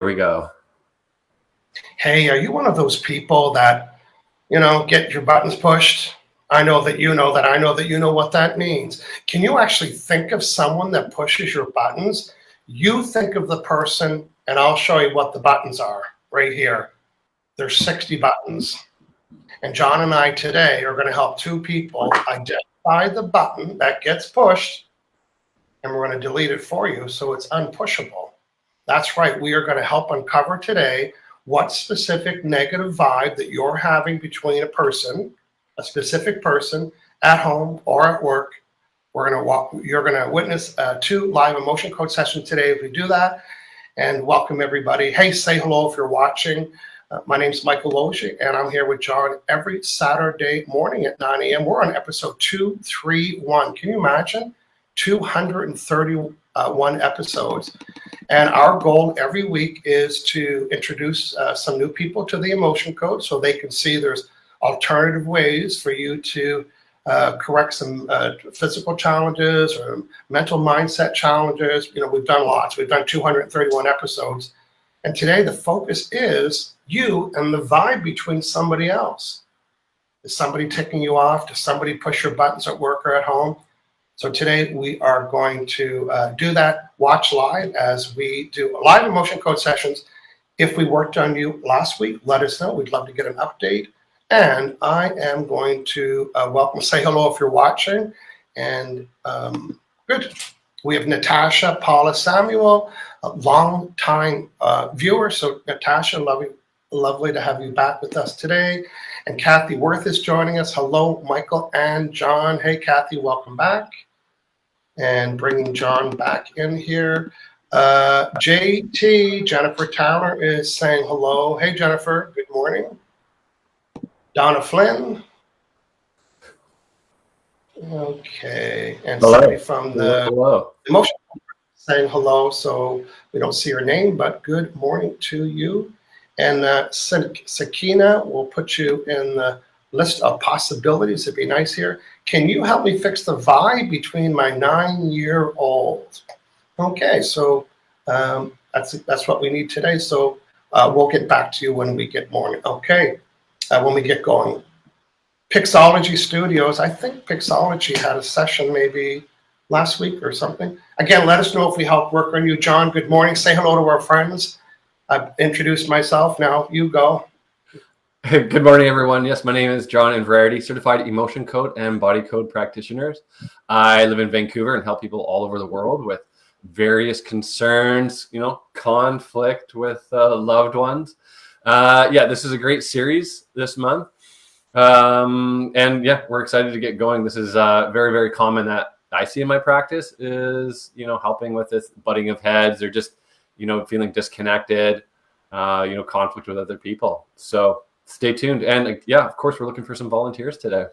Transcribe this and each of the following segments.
we go. Hey, are you one of those people that, get your buttons pushed? I know that you know that I know that you know what that means. Can you actually think of someone that pushes your buttons? You think of the person, and I'll show you what the buttons are right here. There's 60 buttons. And John and I today are going to help two people identify the button that gets pushed, and we're going to delete it for you so it's unpushable. That's right. We are going to help uncover today what specific negative vibe that you're having between a specific person at home or at work. You're going to witness 2 live emotion code sessions today if we do that. And welcome everybody. Hey, say hello if you're watching. My name's Michael Logie, and I'm here with John every Saturday morning at 9 a.m. We're on episode 231. Can you imagine? 231 episodes. And our goal every week is to introduce some new people to the emotion code so they can see there's alternative ways for you to correct some physical challenges or mental mindset challenges. We've done lots. We've done 231 episodes. And today the focus is you and the vibe between somebody else. Is somebody ticking you off? Does somebody push your buttons at work or at home? So today we are going to do that. Watch live as we do live emotion code sessions. If we worked on you last week, let us know. We'd love to get an update. And I am going to say hello if you're watching. And good. We have Natasha Paula Samuel, a long-time viewer. So Natasha, lovely to have you back with us today. And Kathy Worth is joining us. Hello, Michael and John. Hey, Kathy, welcome back. And bringing John back in here. JT, Jennifer Towner is saying hello. Hey, Jennifer, good morning. Donna Flynn. Okay. And Hello. somebody from the emotion saying hello, so we don't see her name, but good morning to you. And Sakina, will put you in the list of possibilities. It'd be nice here. Can you help me fix the vibe between my 9-year-old? Okay, so that's what we need today. So we'll get back to you when we get more. Okay, when we get going. Pixology Studios. I think Pixology had a session maybe last week or something. Again, let us know if we help work on you. John, good morning. Say hello to our friends. I've introduced myself. Now you go. Good morning, everyone. Yes, my name is John Inverarity, certified emotion code and body code practitioners. I live in Vancouver and help people all over the world with various concerns, conflict with loved ones. This is a great series this month. We're excited to get going. This is very, very common that I see in my practice is, helping with this butting of heads or just, feeling disconnected, conflict with other people. So stay tuned. And of course, we're looking for some volunteers today.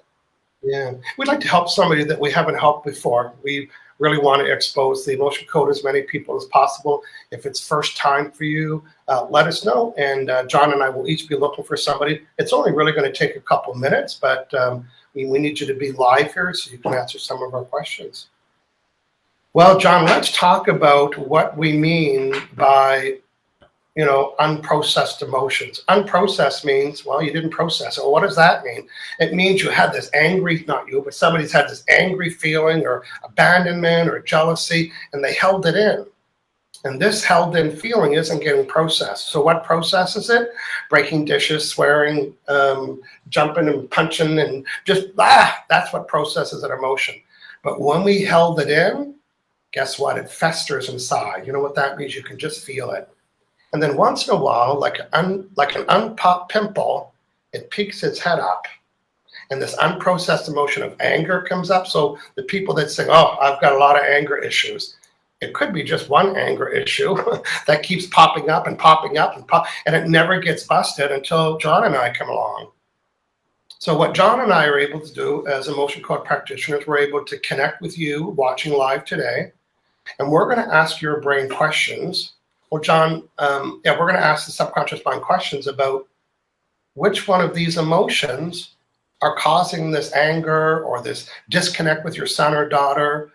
Yeah, we'd like to help somebody that we haven't helped before. We really want to expose the emotion code as many people as possible. If it's first time for you, let us know. And John and I will each be looking for somebody. It's only really going to take a couple of minutes, but we need you to be live here so you can answer some of our questions. Well, John, let's talk about what we mean by unprocessed emotions. Unprocessed means, well, you didn't process it. Well, what does that mean? It means you had this angry, not you, but somebody's had this angry feeling or abandonment or jealousy, and they held it in. And this held in feeling isn't getting processed. So what processes it? Breaking dishes, swearing, jumping and punching, and just, that's what processes an emotion. But when we held it in, guess what? It festers inside. You know what that means? You can just feel it. And then once in a while, like an unpopped pimple, it peeks its head up. And this unprocessed emotion of anger comes up. So the people that say, oh, I've got a lot of anger issues. It could be just one anger issue that keeps popping up and popping up and it never gets busted until John and I come along. So what John and I are able to do as emotion code practitioners, we're able to connect with you watching live today. And we're going to ask your brain questions. Well, John, we're going to ask the subconscious mind questions about which one of these emotions are causing this anger or this disconnect with your son or daughter.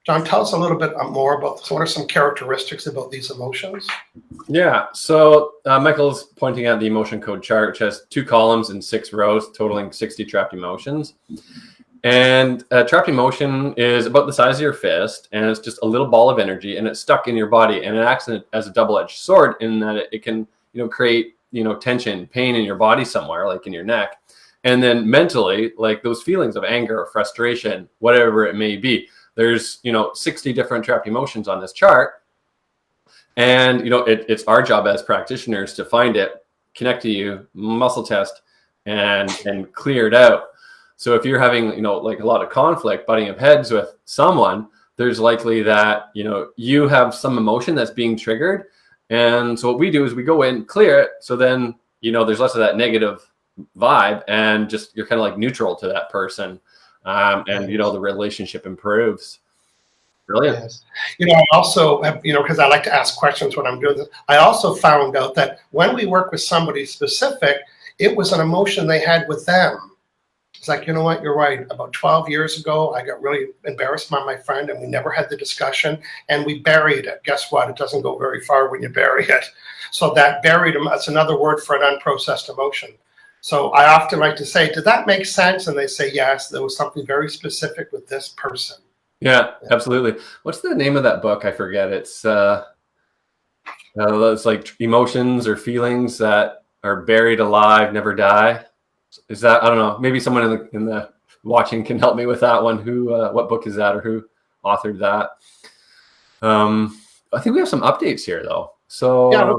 John, tell us a little bit more about this. What are some characteristics about these emotions? Yeah, so Michael's pointing out the emotion code chart, which has 2 columns and 6 rows, totaling 60 trapped emotions. And trapped emotion is about the size of your fist, and it's just a little ball of energy, and it's stuck in your body, and it acts as a double-edged sword in that it can, create, tension, pain in your body somewhere, like in your neck. And then mentally, like those feelings of anger or frustration, whatever it may be, there's, 60 different trapped emotions on this chart. And, it's our job as practitioners to find it, connect to you, muscle test, and clear it out. So if you're having, like a lot of conflict, butting of heads with someone, there's likely that, you have some emotion that's being triggered. And so what we do is we go in, clear it. So then, there's less of that negative vibe, and just you're kind of like neutral to that person. And, the relationship improves. Brilliant. Yes. I also have, because I like to ask questions when I'm doing this, I also found out that when we work with somebody specific, it was an emotion they had with them. It's like, you know what, you're right. About 12 years ago, I got really embarrassed by my friend, and we never had the discussion, and we buried it. Guess what? It doesn't go very far when you bury it. So that buried, that's another word for an unprocessed emotion. So I often like to say, did that make sense? And they say, yes, there was something very specific with this person. Yeah, absolutely. What's the name of that book? I forget. It's like emotions or feelings that are buried alive, never die. Is that, I don't know, maybe someone in the watching can help me with that one. Who, what book is that, or who authored that? I think we have some updates here though. So yeah,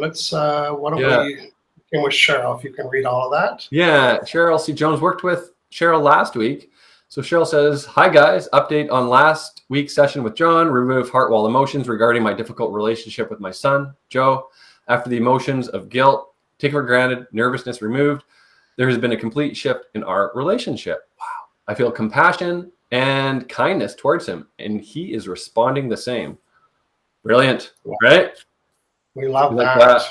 let's why don't we begin with Cheryl, if you can read all of that. Yeah, Cheryl C. Jones worked with Cheryl last week. So Cheryl says, hi guys, update on last week's session with John, remove heart wall emotions regarding my difficult relationship with my son, Joe. After the emotions of guilt, take for granted, nervousness removed, there has been a complete shift in our relationship. Wow. I feel compassion and kindness towards him, and he is responding the same. Brilliant, right? We love that.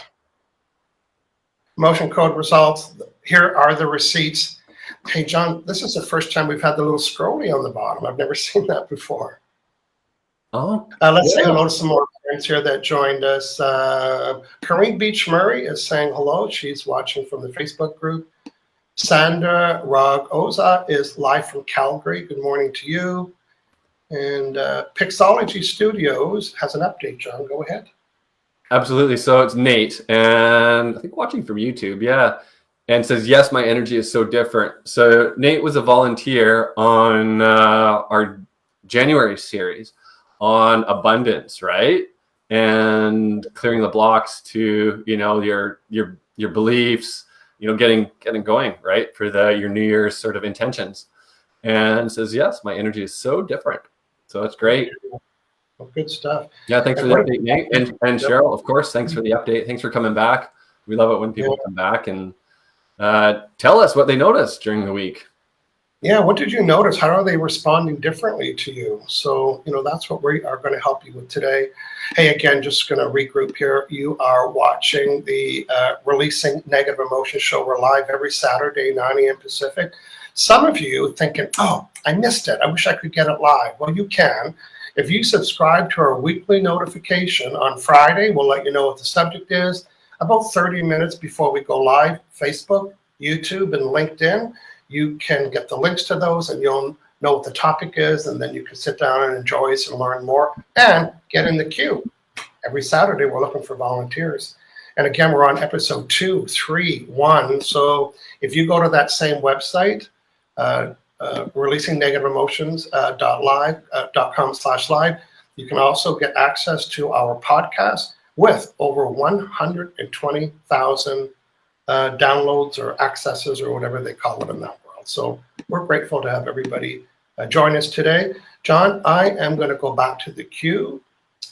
Emotion code results. Here are the receipts. Hey, John, this is the first time we've had the little scrolly on the bottom. I've never seen that before. Oh, let's say hello to some more friends here that joined us. Corinne Beach Murray is saying hello. She's watching from the Facebook group. Sandra Ragoza is live from Calgary. Good morning to you. And Pixology Studios has an update, John. Go ahead. Absolutely. So it's Nate, and I think watching from YouTube, yeah, and says, yes, my energy is so different. So Nate was a volunteer on our January series on abundance, right? And clearing the blocks to, your beliefs, getting going, right? For your New Year's sort of intentions. And says, yes, my energy is so different. So that's great. Well, good stuff. Yeah, thanks for the update, Nate. And Cheryl, of course, thanks for the update. Thanks for coming back. We love it when people come back and tell us what they noticed during the week. Yeah, what did you notice? How are they responding differently to you? So, that's what we are going to help you with today. Hey, again, just going to regroup here. You are watching the Releasing Negative Emotions show. We're live every Saturday, 9 a.m. Pacific. Some of you thinking, oh, I missed it. I wish I could get it live. Well, you can. If you subscribe to our weekly notification on Friday, we'll let you know what the subject is. About 30 minutes before we go live, Facebook, YouTube, and LinkedIn, you can get the links to those, and you'll know what the topic is, and then you can sit down and enjoy us and learn more and get in the queue. Every Saturday, we're looking for volunteers. And again, we're on episode 231. So if you go to that same website, releasingnegativeemotions.com/live. You can also get access to our podcast with over 120,000 downloads or accesses or whatever they call it in that world. So we're grateful to have everybody join us today. John, I am going to go back to the queue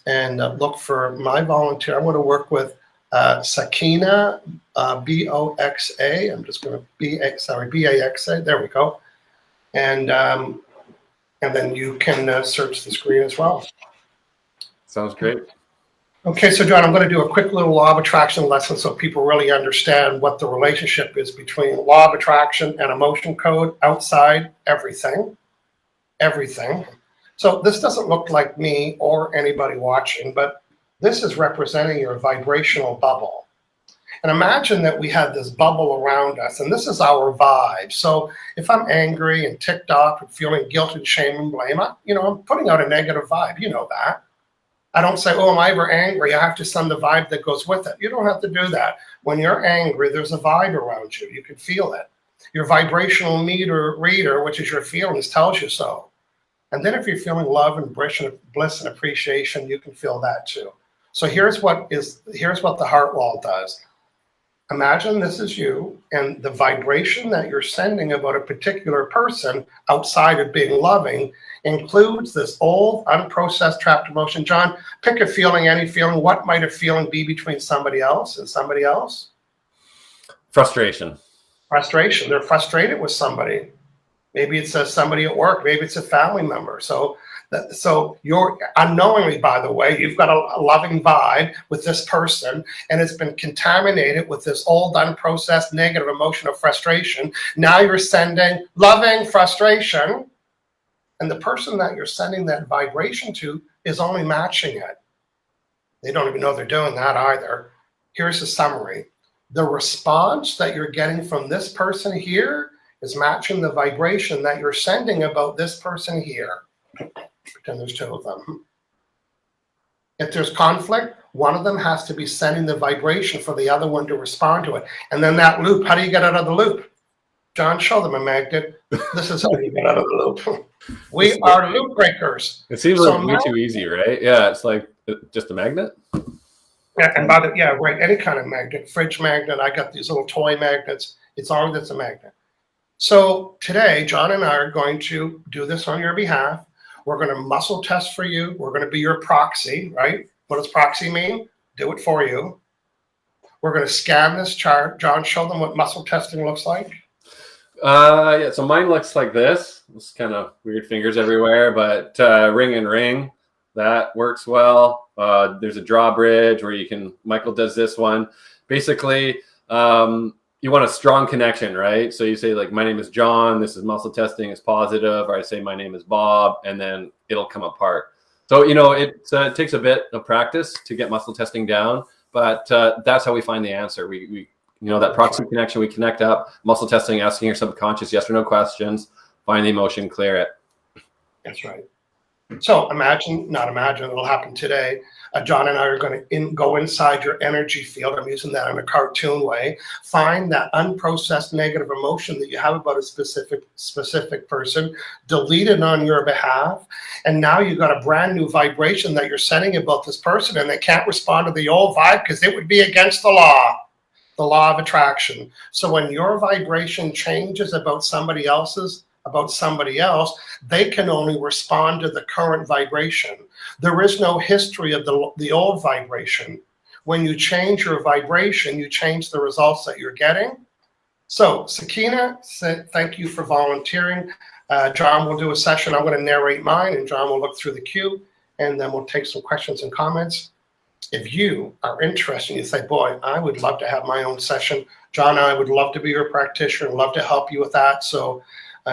and look for my volunteer. I'm going to work with Sakina, B-O-X-A. I'm just going to B-A-X-A. There we go. And then you can search the screen as well. Sounds great. Okay, so John, I'm going to do a quick little law of attraction lesson so people really understand what the relationship is between law of attraction and emotion code outside everything. So this doesn't look like me or anybody watching, but this is representing your vibrational bubble. And imagine that we have this bubble around us, and this is our vibe. So if I'm angry and ticked off and feeling guilt and shame and blame, I'm putting out a negative vibe. You know that. I don't say, oh, am I ever angry? I have to send the vibe that goes with it. You don't have to do that. When you're angry, there's a vibe around you. You can feel it. Your vibrational meter reader, which is your feelings, tells you so. And then if you're feeling love and bliss and appreciation, you can feel that too. So here's what the heart wall does. Imagine this is you, and the vibration that you're sending about a particular person outside of being loving includes this old, unprocessed, trapped emotion. John, pick a feeling, any feeling. What might a feeling be between somebody else and somebody else? Frustration. Frustration. They're frustrated with somebody. Maybe it's somebody at work. Maybe it's a family member. So you're unknowingly, by the way, you've got a loving vibe with this person, and it's been contaminated with this old, unprocessed, negative emotion of frustration. Now you're sending loving frustration, and the person that you're sending that vibration to is only matching it. They don't even know they're doing that either. Here's the summary. The response that you're getting from this person here is matching the vibration that you're sending about this person here. Pretend there's two of them. If there's conflict, one of them has to be sending the vibration for the other one to respond to it. And then that loop, how do you get out of the loop? John, show them a magnet. This is how you get out of the loop. We are loop breakers. It seems like way too easy, right? Yeah, it's like just a magnet. Yeah, right. Any kind of magnet, fridge magnet. I got these little toy magnets. It's all that's a magnet. So today, John and I are going to do this on your behalf. We're going to muscle test for you. We're going to be your proxy, right? What does proxy mean? Do it for you. We're going to scan this chart. John, show them what muscle testing looks like. Yeah, so mine looks like this. It's kind of weird fingers everywhere, but ring and ring, that works well. There's a drawbridge where Michael does this one. Basically, you want a strong connection, right? So you say like, my name is John, this is muscle testing, it's positive, or I say my name is Bob, and then it'll come apart. So, it takes a bit of practice to get muscle testing down, but that's how we find the answer. We that proxy connection, we connect up, muscle testing, asking your subconscious yes or no questions, find the emotion, clear it. That's right. So it'll happen today. John and I are going to go inside your energy field. I'm using that in a cartoon way. Find that unprocessed negative emotion that you have about a specific person, delete it on your behalf, and now you've got a brand new vibration that you're sending about this person, and they can't respond to the old vibe because it would be against the law of attraction. So when your vibration changes about somebody else, they can only respond to the current vibration. There is no history of the old vibration. When you change your vibration, you change the results that you're getting. So Sakina said, thank you for volunteering. John will do a session. I'm going to narrate mine, and John will look through the queue, and then we'll take some questions and comments. If you are interested, you say, boy, I would love to have my own session. John and I would love to be your practitioner and love to help you with that. So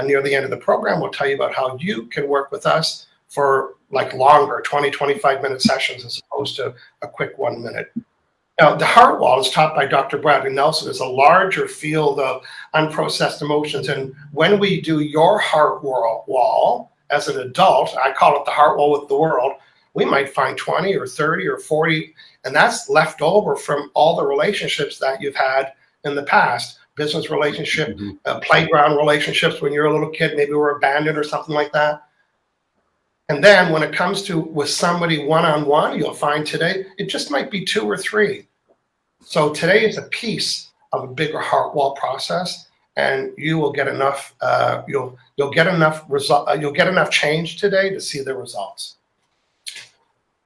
near the end of the program, we'll tell you about how you can work with us for like longer 20, 25-minute sessions as opposed to a quick 1 minute. Now, the heart wall is taught by Dr. Bradley Nelson is a larger field of unprocessed emotions. And when we do your heart wall as an adult, I call it the heart wall with the world, we might find 20 or 30 or 40, and that's left over from all the relationships that you've had in the past. Business relationship, playground relationships when you're a little kid, maybe were abandoned or something like that. And then when it comes to with somebody one-on-one, you'll find today, it just might be 2 or 3. So today is a piece of a bigger heart wall process, and you will get enough, you'll get enough change today to see the results.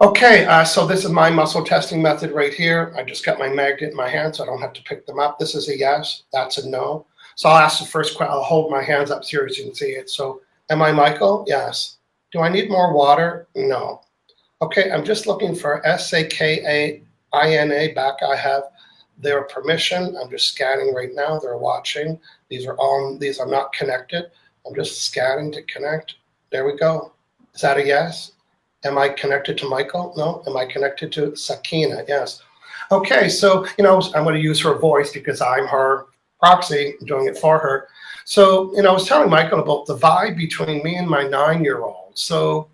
Okay, so this is my muscle testing method right here. I just got my magnet in my hand, so I don't have to pick them up. This is a yes, that's a no. So I'll ask the first question. I'll hold my hands up here so you can see it. So, am I Michael? Yes. Do I need more water? No. Okay, I'm just looking for SAKAINA back. I have their permission. I'm just scanning right now. They're watching. These are not connected. I'm just scanning to connect. There we go. Is that a yes? Am I connected to Michael? No. Am I connected to Sakina? Yes. Okay, so, I'm going to use her voice because I'm her proxy, doing it for her. So, I was telling Michael about the vibe between me and my 9-year-old. So,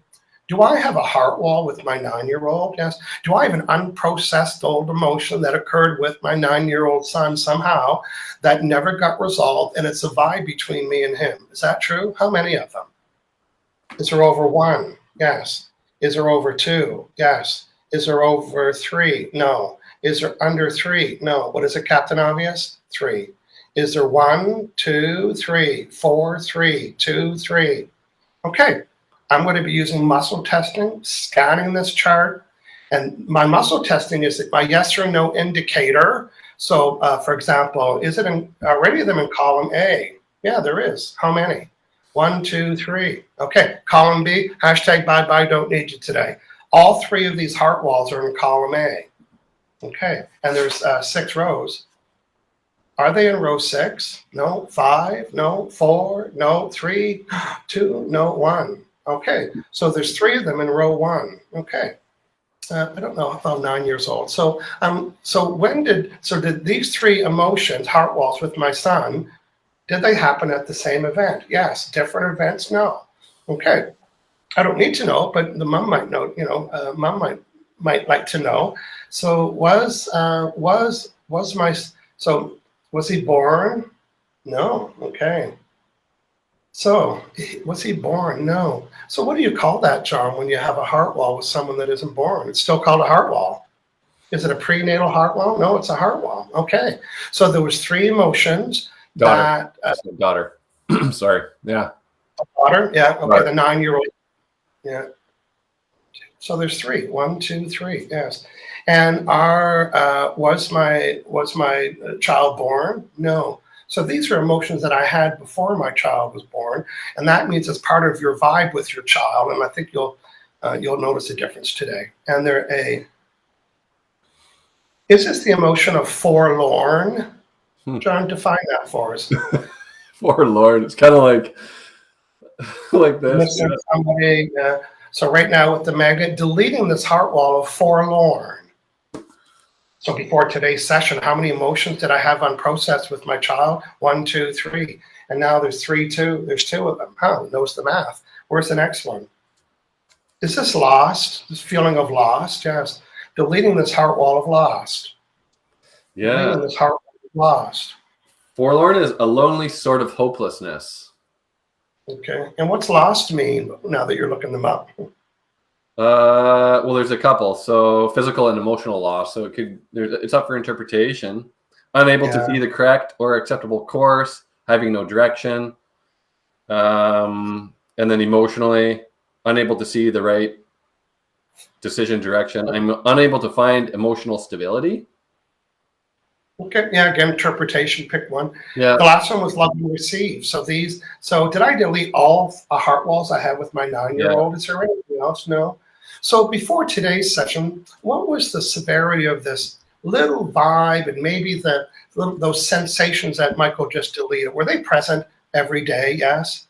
do I have a heart wall with my 9-year-old? Yes. Do I have an unprocessed old emotion that occurred with my 9-year-old son somehow that never got resolved, and it's a vibe between me and him? Is that true? How many of them? Is there over one? Yes. Is there over two? Yes. Is there over three? No. Is there under three? No. What is it, Captain Obvious? 3. Is there 1, 2, 3, 4, 3, 2, 3? Okay. I'm going to be using muscle testing, scanning this chart. And my muscle testing is my yes or no indicator. So, for example, is it are any of them in column A? Yeah, there is. How many? 1, 2, 3. Okay, column B, hashtag bye-bye, don't need you today. All 3 of these heart walls are in column A. Okay, and there's 6 rows. Are they in row 6? No. 5? No. 4? No. 3? 2? No. 1. Okay, so there's 3 of them in row 1. Okay. I don't know, about 9 years old. So did these 3 emotions, heart walls with my son, did they happen at the same event? Yes. Different events? No. Okay. I don't need to know, but the mom might know. Mom might like to know. So was he born? No. Okay. So was he born? No. So what do you call that, John, when you have a heart wall with someone that isn't born? It's still called a heart wall. Is it a prenatal heart wall? No, it's a heart wall. Okay. So there was 3 emotions. Daughter. Sorry. Yeah. Daughter. Yeah. Okay. Daughter. The 9-year-old. Yeah. So there's 3. 1, 2, 3. Yes. And was my child born? No. So these are emotions that I had before my child was born, and that means it's part of your vibe with your child. And I think you'll notice a difference today. And is this the emotion of forlorn? John, define that for us. Forlorn. It's kind of like this. Missing somebody. So right now with the magnet, deleting this heart wall of forlorn. So before today's session, how many emotions did I have unprocessed with my child? 1, 2, 3. And now there's 3, 2. There's 2 of them. Who knows the math? Where's the next one? Is this lost? This feeling of lost? Yes. Deleting this heart wall of lost. Yeah. Deleting this heart wall of lost. Forlorn is a lonely sort of hopelessness. Okay. And what's lost mean now that you're looking them up? Well, there's a couple. So physical and emotional loss. So it's up for interpretation. Unable to see the correct or acceptable course, having no direction. And then emotionally, unable to see the right decision direction. I'm unable to find emotional stability. Okay. Yeah. Again, interpretation. Pick one. Yeah. The last one was love and receive. So did I delete all heart walls I had with my 9-year-old? Yeah. Is there anything else? No. So before today's session, what was the severity of this little vibe and maybe those sensations that Michael just deleted? Were they present every day? Yes.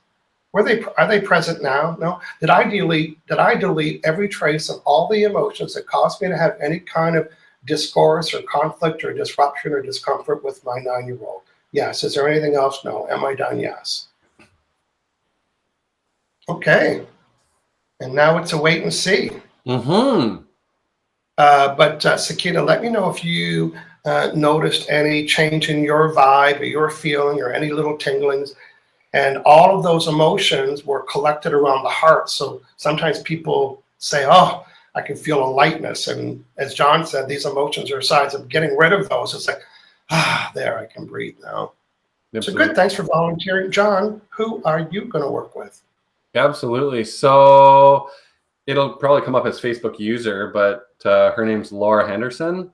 Are they present now? No. Did I delete every trace of all the emotions that caused me to have any kind of discourse or conflict or disruption or discomfort with my 9-year-old? Yes. Is there anything else? No. Am I done? Yes. Okay. And now it's a wait and see. Mm-hmm. But Sakina, let me know if you noticed any change in your vibe or your feeling or any little tinglings. And all of those emotions were collected around the heart. So sometimes people say, oh, I can feel a lightness. And as John said, these emotions are signs of getting rid of those. It's like, there, I can breathe now. Absolutely. So good. Thanks for volunteering. John, who are you going to work with? Absolutely. So it'll probably come up as Facebook user, but her name's Laura Henderson,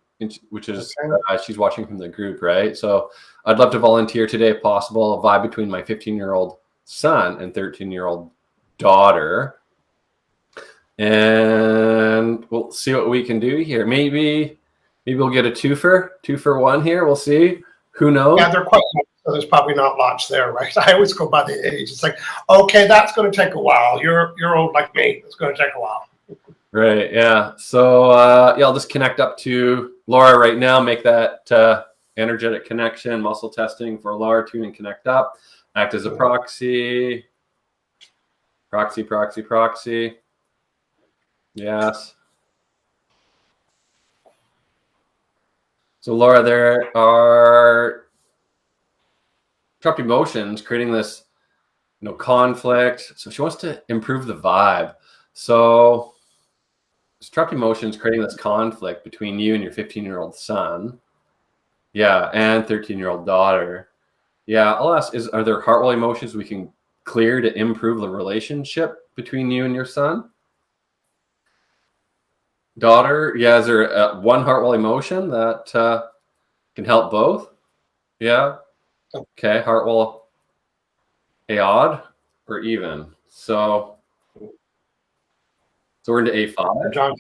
which is she's watching from the group, right? So I'd love to volunteer today if possible, a vibe between my 15-year-old son and 13-year-old daughter. And we'll see what we can do here. Maybe we'll get a two for one here. We'll see. Who knows? Yeah, they're quite So there's probably not lots there, right? I always go by the age. It's like, okay, that's going to take a while. You're old like me. It's going to take a while. Right. Yeah. So yeah, I'll just connect up to Laura right now. Make that energetic connection. Muscle testing for Laura. Tune and connect up. Act as a proxy. Proxy. Yes. So Laura, there are trapped emotions creating this, conflict. So she wants to improve the vibe. So trapped emotions creating this conflict between you and your 15-year-old son. Yeah, and 13-year-old daughter. Yeah, I'll ask, are there heartfelt emotions we can clear to improve the relationship between you and your son? Daughter, yeah, is there one heartfelt emotion that can help both? Yeah. Okay, heartfelt, odd or even. So we're into A5. John,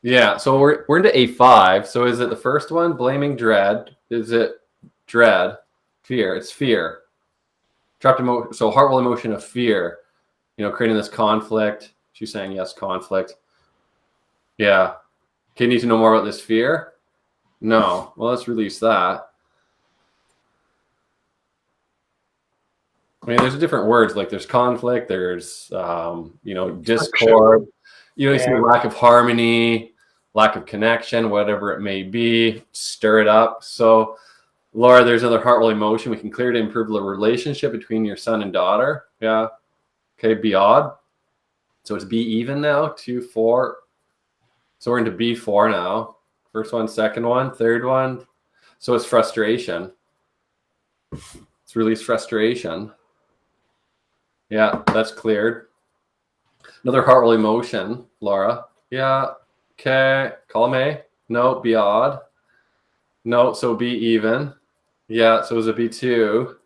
Yeah, so we're into A5. So is it the first one, blaming dread? Is it dread? Fear. It's fear. Trapped emotion. So heartfelt emotion of fear, creating this conflict. She's saying yes, conflict. Yeah. Okay, you need to know more about this fear? No. Well, let's release that. I mean, there's different words, like there's conflict, there's discord, you see lack of harmony, lack of connection, whatever it may be, stir it up. So Laura, there's another heartfelt emotion we can clear to improve the relationship between your son and daughter. Yeah. Okay, be odd. So it's be even now, 2, 4. So we're into B4 now. First one, second one, third one. So it's frustration. It's release frustration. Yeah, that's cleared. Another heartfelt emotion, Laura. Yeah. Okay. Column A. No, be odd. No, so be even. Yeah, so it was a B2,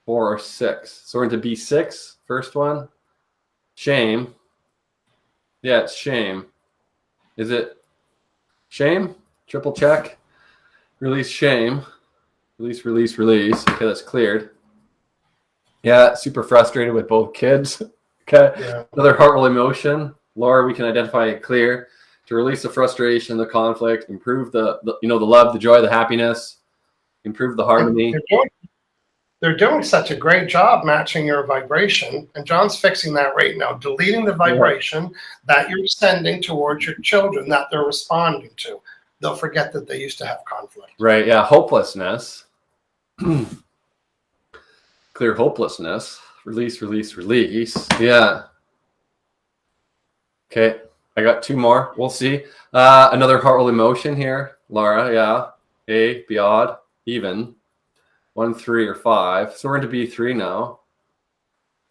4 or 6. So we're into B6, first one. Shame. Yeah, it's shame. Is it shame? Triple check. Release shame. Release. Okay, that's cleared. Yeah, super frustrated with both kids. Okay. Yeah. Another heartfelt emotion. Laura, we can identify it clear to release the frustration, the conflict, improve the love, the joy, the happiness, improve the harmony. They're doing such a great job matching your vibration, and John's fixing that right now, deleting the vibration that you're sending towards your children that they're responding to. They'll forget that they used to have conflict. Right. Yeah. Hopelessness. Clear hopelessness. Release. Yeah. Okay. I got 2 more. We'll see. Another heartfelt emotion here, Laura. Yeah. A, be odd, even. 1, 3, or 5. So we're into B3 now.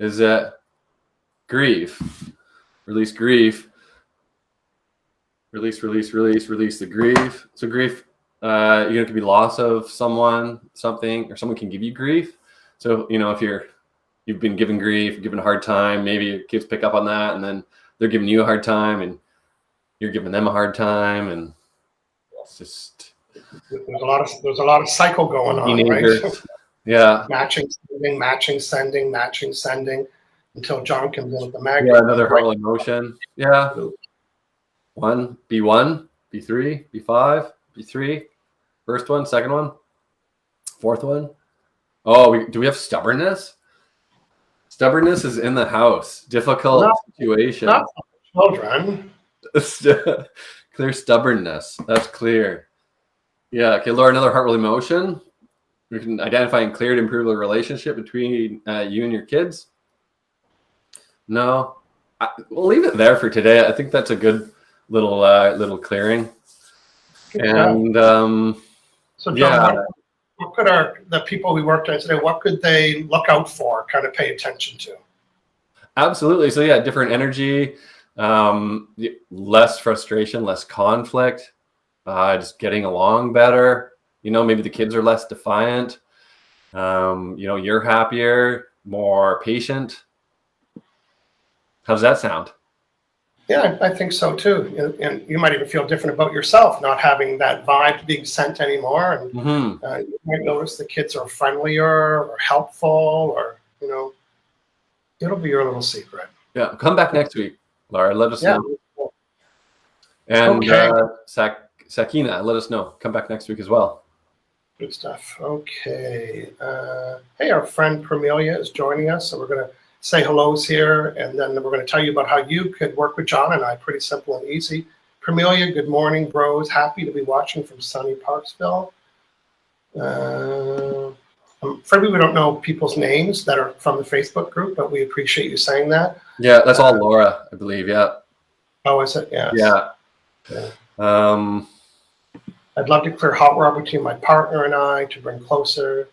Is it grief? Release grief. Release the grief. So grief, it could be loss of someone, something, or someone can give you grief. So, if you've been given grief, given a hard time, maybe your kids pick up on that, and then they're giving you a hard time, and you're giving them a hard time, and it's just there's a lot of cycle going on, right? Yeah. Matching, sending, until John comes in with the magnet. Yeah, another heartfelt emotion. Yeah. 1, B1, B3, B5, B3. First one, second one, fourth one. Oh, do we have stubbornness? Stubbornness is in the house. Difficult situation. Not children. Clear stubbornness. That's clear. Yeah. Okay, Laura, another heartfelt emotion. We can identify and clear to improve the relationship between you and your kids. No. We'll leave it there for today. I think that's a good little clearing. And so John, what could the people we worked on today, what could they look out for, kind of pay attention to? Absolutely. So yeah, different energy, less frustration, less conflict, just getting along better. Maybe the kids are less defiant. You're happier, more patient. How does that sound? Yeah, I think so too. And you might even feel different about yourself, not having that vibe being sent anymore. And Mm-hmm. you might notice the kids are friendlier or helpful, or, it'll be your little secret. Yeah, come back next week, Laura. Let us Yeah. know. And Okay. Sakina, let us know. Come back next week as well. Good stuff. Okay. Hey, our friend Permelia is joining us, so we're going to say hellos here, and then we're going to tell you about how you could work with John and I. Pretty simple and easy. Permelia, good morning, bros. Happy to be watching from sunny Parksville. Maybe we don't know people's names that are from the Facebook group, but we appreciate you saying that. Yeah, that's all Laura, I believe. Yeah. Oh, is it? Yes. Yeah. I'd love to clear hot water between my partner and I to bring closer.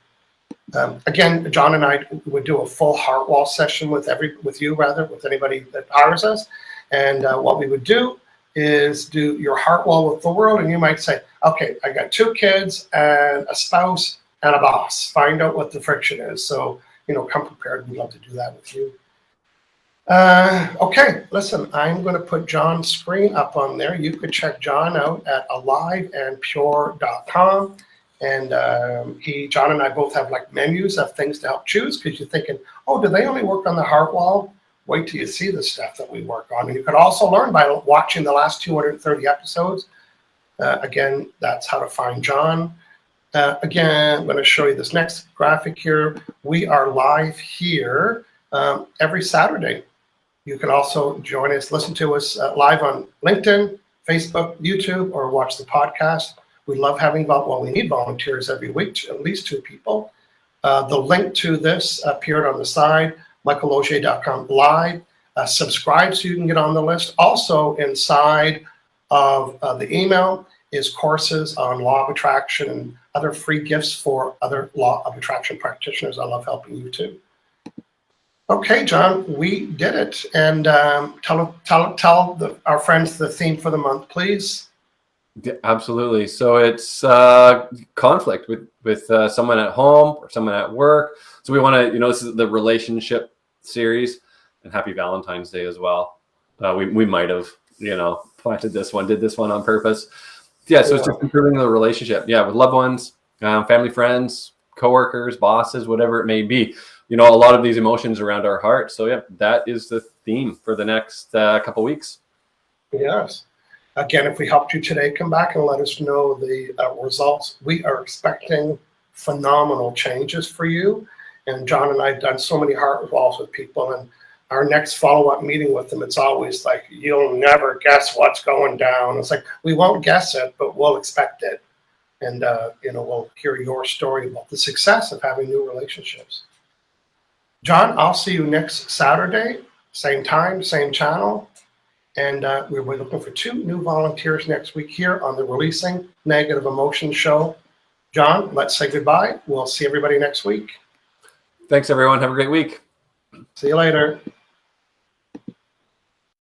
Again, John and I would do a full heart wall session with anybody that hires us. And what we would do is do your heart wall with the world. And you might say, okay, I got 2 kids and a spouse and a boss. Find out what the friction is. So, come prepared. We'd love to do that with you. Okay, listen, I'm going to put John's screen up on there. You could check John out at aliveandpure.com. And John and I both have like menus of things to help choose, because you're thinking, oh, do they only work on the heart wall? Wait till you see the stuff that we work on. And you can also learn by watching the last 230 episodes. Again, that's how to find John. Again, I'm going to show you this next graphic here. We are live here every Saturday. You can also join us, listen to us live on LinkedIn, Facebook, YouTube, or watch the podcast. We love having, we need volunteers every week, at least 2 people. The link to this appeared on the side, michaelaugier.com live. Subscribe so you can get on the list. Also inside of the email is courses on law of attraction and other free gifts for other law of attraction practitioners. I love helping you too. Okay, John, we did it. And tell our friends the theme for the month, please. Yeah, absolutely. So it's conflict with someone at home or someone at work. So we want to, this is the relationship series, and happy Valentine's Day as well. We might have, planted this one, did this one on purpose. Yeah. So it's just improving the relationship. Yeah. With loved ones, family, friends, coworkers, bosses, whatever it may be. A lot of these emotions around our heart. So yeah, that is the theme for the next couple weeks. Yes. Again, if we helped you today, come back and let us know the results. We are expecting phenomenal changes for you. And John and I have done so many heart walls with people, and our next follow-up meeting with them, it's always like, you'll never guess what's going down. It's like, we won't guess it, but we'll expect it. And, we'll hear your story about the success of having new relationships. John, I'll see you next Saturday, same time, same channel. And we're looking for 2 new volunteers next week here on the Releasing Negative Emotions show. John, let's say goodbye. We'll see everybody next week. Thanks, everyone. Have a great week. See you later.